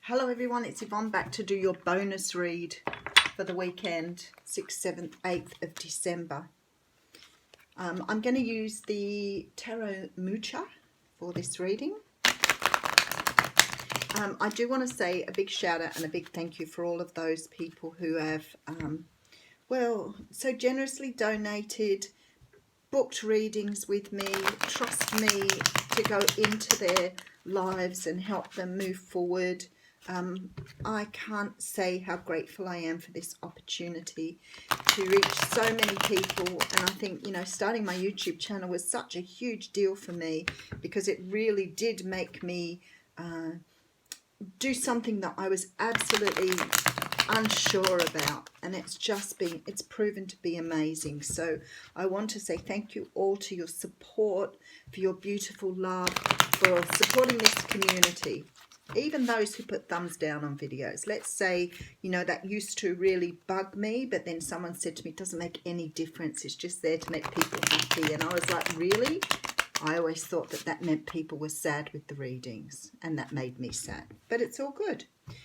Hello everyone, it's Yvonne back to do your bonus read for the weekend, 6th, 7th, 8th of December. I'm going to use the Tarot Mucha for this reading. I do want to say a big shout out and a big thank you for all of those people who have, so generously donated, booked readings with me, trust me to go into their lives and help them move forward. I can't say how grateful I am for this opportunity to reach so many people. And I think, you know, starting my YouTube channel was such a huge deal for me because it really did make me do something that I was absolutely unsure about, and it's proven to be amazing. So I want to say thank you all to your support, for your beautiful love, for supporting this community. Even those who put thumbs down on videos. Let's say, you know, that used to really bug me, but then someone said to me, it doesn't make any difference, it's just there to make people happy. And I was like, really? I always thought that that meant people were sad with the readings, and that made me sad. But it's all good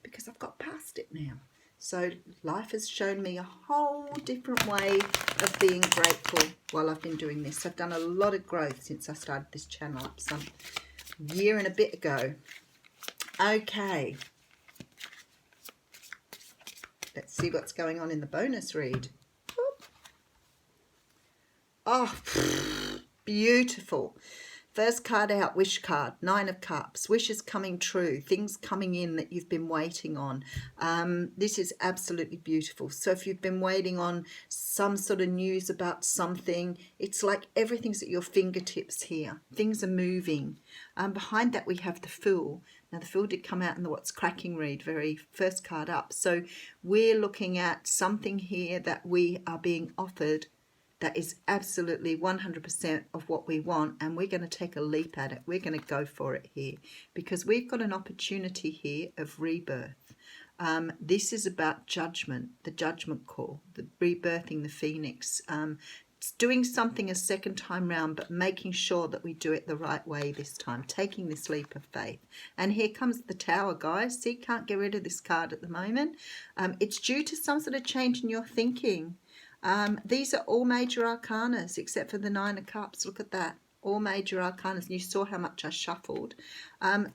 because I've got past it now. So life has shown me a whole different way of being grateful while I've been doing this. I've done a lot of growth since I started this channel up some year and a bit ago. Okay, let's see what's going on in the bonus read. Oh, beautiful. First card out, wish card, 9 of Cups, wishes coming true, things coming in that you've been waiting on. This is absolutely beautiful. So if you've been waiting on some sort of news about something, it's like everything's at your fingertips here. Things are moving. Behind that we have the Fool. Now the Fool did come out in the What's Cracking read, very first card up. So we're looking at something here that we are being offered that is absolutely 100% of what we want, and we're going to take a leap at it. We're going to go for it here because we've got an opportunity here of rebirth. This is about judgment, the judgment call, the rebirthing the phoenix. It's doing something a second time round, but making sure that we do it the right way this time, taking this leap of faith. And here comes the Tower, guys. See, can't get rid of this card at the moment. It's due to some sort of change in your thinking. These are all major arcanas except for the 9 of Cups. Look at that. All major arcanas. And you saw how much I shuffled.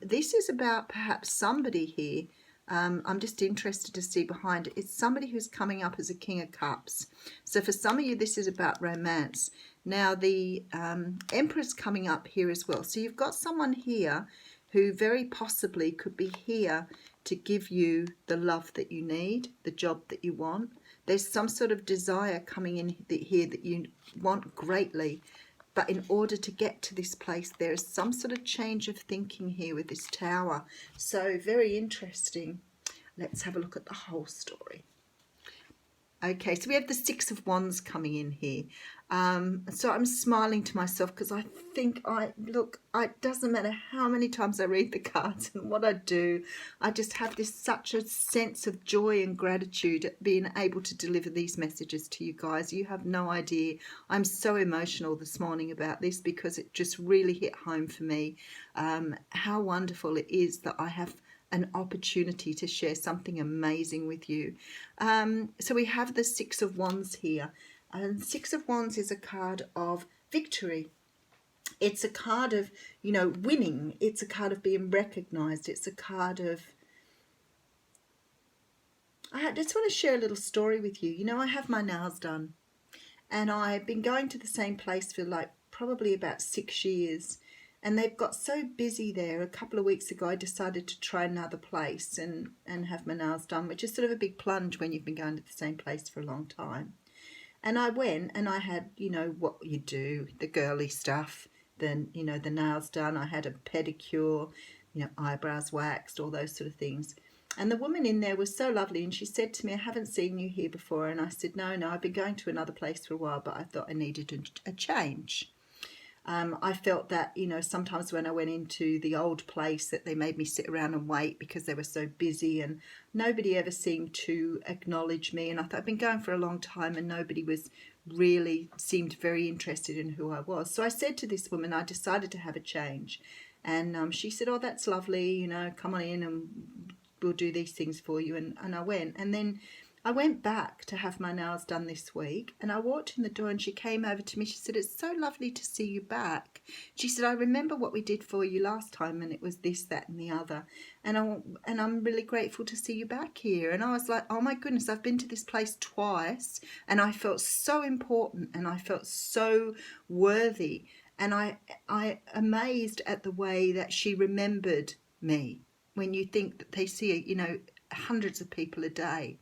This is about perhaps somebody here. I'm just interested to see behind it. It's somebody who's coming up as a King of Cups. So for some of you, this is about romance. Now, the Emperor's coming up here as well. So you've got someone here who very possibly could be here to give you the love that you need, the job that you want. There's some sort of desire coming in here that you want greatly. But in order to get to this place, there is some sort of change of thinking here with this Tower. So very interesting. Let's have a look at the whole story. Okay, so we have the 6 of Wands coming in here. So I'm smiling to myself because I think it doesn't matter how many times I read the cards and what I do, I just have such a sense of joy and gratitude at being able to deliver these messages to you guys. You have no idea. I'm so emotional this morning about this because it just really hit home for me how wonderful it is that I have an opportunity to share something amazing with you. So we have the 6 of Wands here, and 6 of Wands is a card of victory. It's a card of, you know, winning. It's a card of being recognized. It's a card of, I just want to share a little story with you. You know, I have my nails done, and I've been going to the same place for like probably about 6 years. And they've got so busy there. A couple of weeks ago, I decided to try another place and have my nails done, which is sort of a big plunge when you've been going to the same place for a long time. And I went and I had, you know, what you do, the girly stuff, then, you know, the nails done. I had a pedicure, you know, eyebrows waxed, all those sort of things. And the woman in there was so lovely, and she said to me, I haven't seen you here before. And I said, no, I've been going to another place for a while, but I thought I needed a change. I felt that, you know, sometimes when I went into the old place that they made me sit around and wait because they were so busy and nobody ever seemed to acknowledge me. And I thought I've been going for a long time and nobody seemed very interested in who I was. So I said to this woman, I decided to have a change. And she said, oh, that's lovely, you know, come on in and we'll do these things for you. And I went. And then I went back to have my nails done this week, and I walked in the door and she came over to me. She said, "It's so lovely to see you back." She said, "I remember what we did for you last time, and it was this, that and the other. And I'm really grateful to see you back here." And I was like, oh my goodness, I've been to this place twice and I felt so important and I felt so worthy. And I amazed at the way that she remembered me, when you think that they see, you know, hundreds of people a day.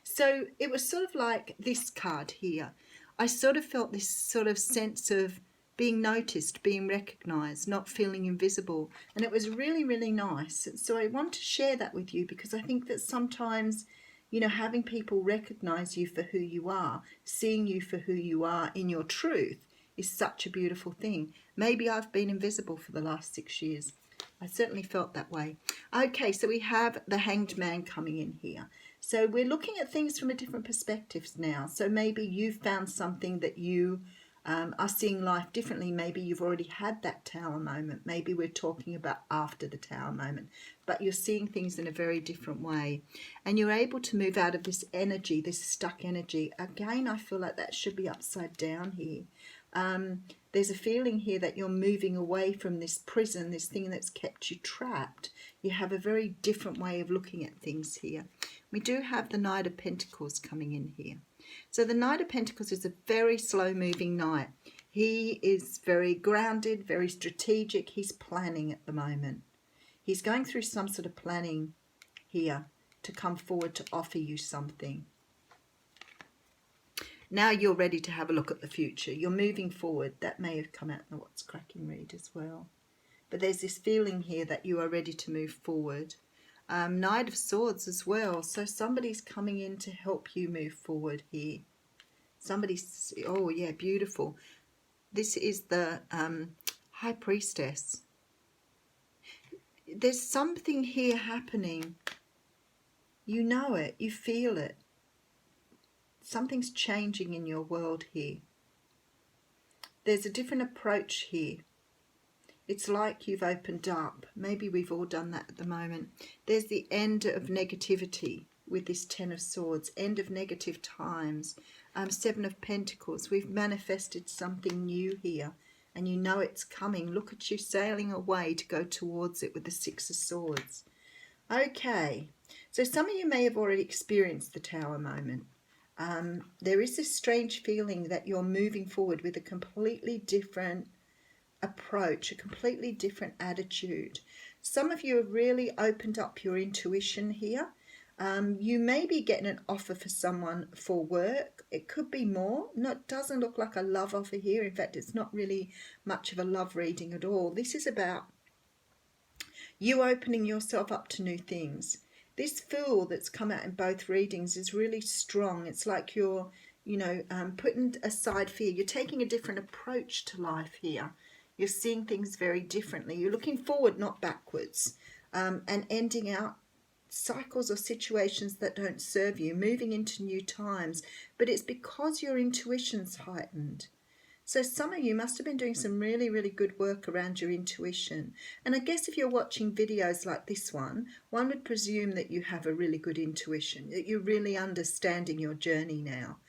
So it was sort of like this card here. I sort of felt this sort of sense of being noticed, being recognised, not feeling invisible. And it was really, really nice. So I want to share that with you, because I think that sometimes, you know, having people recognise you for who you are, seeing you for who you are in your truth, is such a beautiful thing. Maybe I've been invisible for the last 6 years. I certainly felt that way. Okay, so we have the Hanged Man coming in here. So we're looking at things from a different perspectives now. So maybe you've found something that you are seeing life differently. Maybe you've already had that Tower moment. Maybe we're talking about after the Tower moment. But you're seeing things in a very different way. And you're able to move out of this energy, this stuck energy. Again, I feel like that should be upside down here. There's a feeling here that you're moving away from this prison, this thing that's kept you trapped. You have a very different way of looking at things here. We do have the Knight of Pentacles coming in here. So the Knight of Pentacles is a very slow moving knight. He is very grounded, very strategic. He's planning at the moment. He's going through some sort of planning here to come forward to offer you something. Now you're ready to have a look at the future. You're moving forward. That may have come out in the What's Cracking read as well. But there's this feeling here that you are ready to move forward. Knight of Swords as well. So somebody's coming in to help you move forward here. Somebody's, oh yeah, beautiful. This is the High Priestess. There's something here happening. You know it. You feel it. Something's changing in your world here. There's a different approach here. It's like you've opened up. Maybe we've all done that at the moment. There's the end of negativity with this Ten of Swords. End of negative times. Seven of Pentacles. We've manifested something new here. And you know it's coming. Look at you sailing away to go towards it with the Six of Swords. Okay. So some of you may have already experienced the Tower moment. There is this strange feeling that you're moving forward with a completely different approach, a completely different attitude. Some of you have really opened up your intuition here. You may be getting an offer for someone for work. It could be more. No, it doesn't look like a love offer here. In fact, it's not really much of a love reading at all. This is about you opening yourself up to new things. This Fool that's come out in both readings is really strong. It's like you're, you know, putting aside fear. You're taking a different approach to life here. You're seeing things very differently. You're looking forward, not backwards, and ending out cycles or situations that don't serve you, moving into new times. But it's because your intuition's heightened. So some of you must have been doing some really, really good work around your intuition. And I guess if you're watching videos like this one would presume that you have a really good intuition, that you're really understanding your journey now.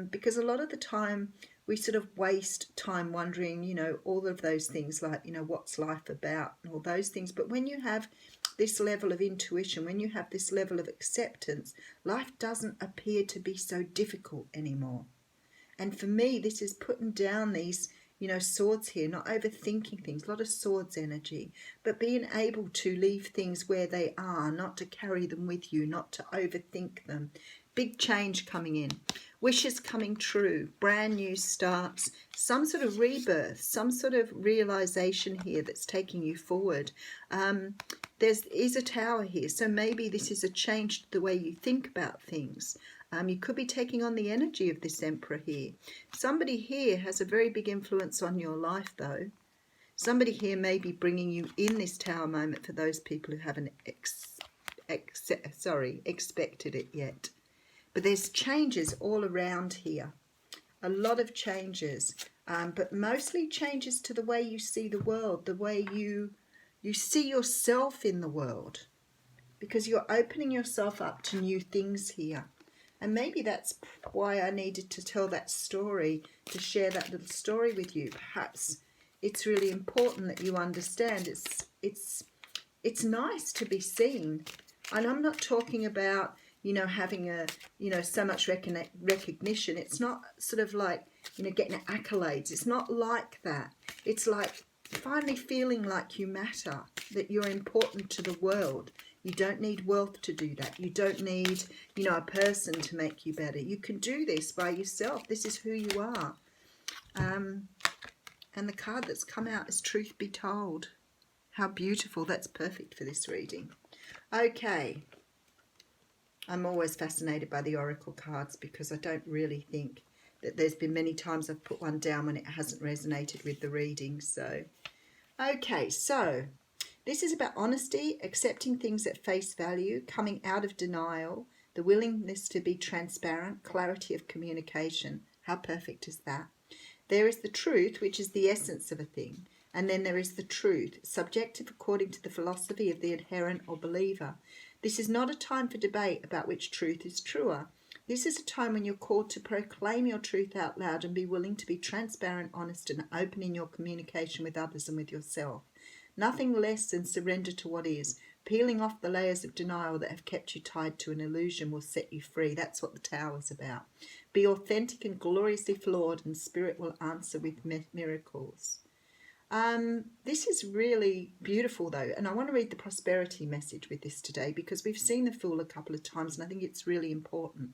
Because a lot of the time we sort of waste time wondering, you know, all of those things like, you know, what's life about and all those things. But when you have this level of intuition, when you have this level of acceptance, life doesn't appear to be so difficult anymore. And for me, this is putting down these, you know, swords here, not overthinking things, a lot of swords energy, but being able to leave things where they are, not to carry them with you, not to overthink them. Big change coming in. Wishes coming true, brand new starts, some sort of rebirth, some sort of realization here that's taking you forward. There is a Tower here, so maybe this is a change to the way you think about things. You could be taking on the energy of this Emperor here. Somebody here has a very big influence on your life, though. Somebody here may be bringing you in this Tower moment for those people who haven't expected it yet. But there's changes all around here. A lot of changes, but mostly changes to the way you see the world, the way you see yourself in the world. because you're opening yourself up to new things here. And maybe that's why I needed to tell that story, to share that little story with you. Perhaps it's really important that you understand it's nice to be seen. And I'm not talking about, you know, having a, you know, so much recognition. It's not sort of like, you know, getting accolades. It's not like that. It's like finally feeling like you matter, that you're important to the world. You don't need wealth to do that. You don't need, you know, a person to make you better. You can do this by yourself. This is who you are. And the card that's come out is Truth Be Told. How beautiful. That's perfect for this reading. Okay. I'm always fascinated by the oracle cards because I don't really think that there's been many times I've put one down when it hasn't resonated with the reading. So, okay, so this is about honesty, accepting things at face value, coming out of denial, the willingness to be transparent, clarity of communication. How perfect is that? There is the truth, which is the essence of a thing. And then there is the truth, subjective according to the philosophy of the adherent or believer. This is not a time for debate about which truth is truer. This is a time when you're called to proclaim your truth out loud and be willing to be transparent, honest, and open in your communication with others and with yourself. Nothing less than surrender to what is. Peeling off the layers of denial that have kept you tied to an illusion will set you free. That's what the Tower's about. Be authentic and gloriously flawed, and Spirit will answer with miracles. This is really beautiful though, and I want to read the prosperity message with this today because we've seen the Fool a couple of times and I think it's really important.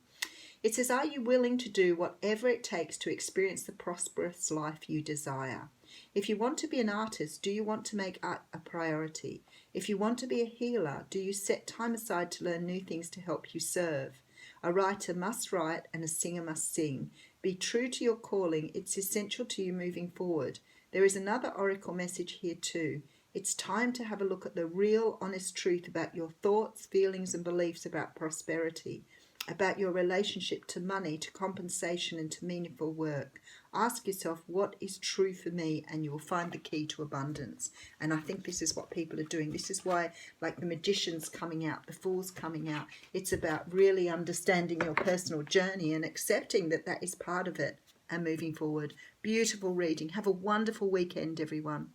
It says, are you willing to do whatever it takes to experience the prosperous life you desire? If you want to be an artist, do you want to make art a priority? If you want to be a healer, do you set time aside to learn new things to help you serve? A writer must write and a singer must sing. Be true to your calling. It's essential to you moving forward. There is another oracle message here too. It's time to have a look at the real, honest truth about your thoughts, feelings and beliefs about prosperity, about your relationship to money, to compensation and to meaningful work. Ask yourself, what is true for me? And you will find the key to abundance. And I think this is what people are doing. This is why, like the Magician's coming out, the Fool's coming out. It's about really understanding your personal journey and accepting that that is part of it and moving forward. Beautiful reading. Have a wonderful weekend, everyone.